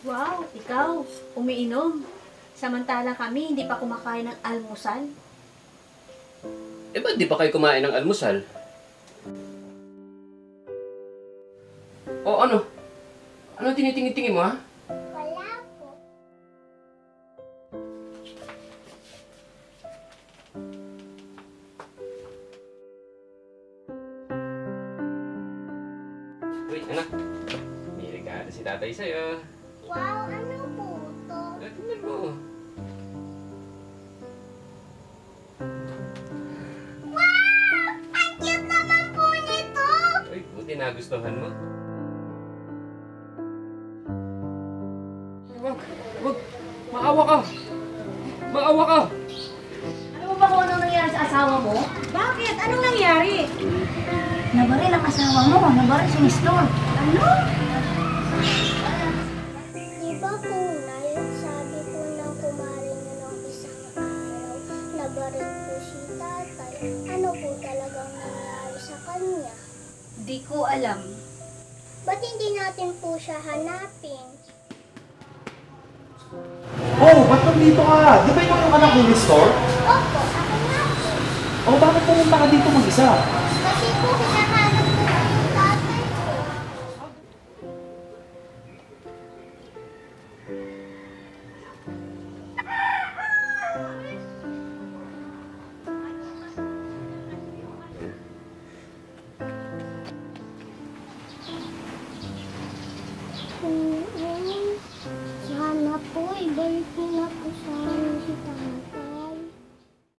Wow, ikaw, umiinom. Samantala kami, hindi pa kumakain ng almusal. Eh, ba't di pa kayo kumain ng almusal? O ano? Ano tinitingin-tingin mo, ha? Wala po. Uy, anak. May regalo si tatay sa'yo. Wow, ano po to? Tingnan mo. Wow! Ang cute naman po nito! Uy, buti nagustuhan mo. Wag. Maawa ka. Maawa ka. Ano mo ba kung anong nangyari sa asawa mo? Bakit? Anong nangyari? Nabaril ang asawa mo, nabaril si Nestor. Ano? Di ba po, Nay, sabi po ng kumari niyo nung isang araw, nabaril po si tatay. Ano po talagang nangyari sa kanya? Di ko alam. Ba't hindi natin po siya hanapin? Oh, ba't nandito ka? Di ba yung anak ni Nestor? Opo, ako nga po. Oh, bakit pumunta ka dito mag-isa?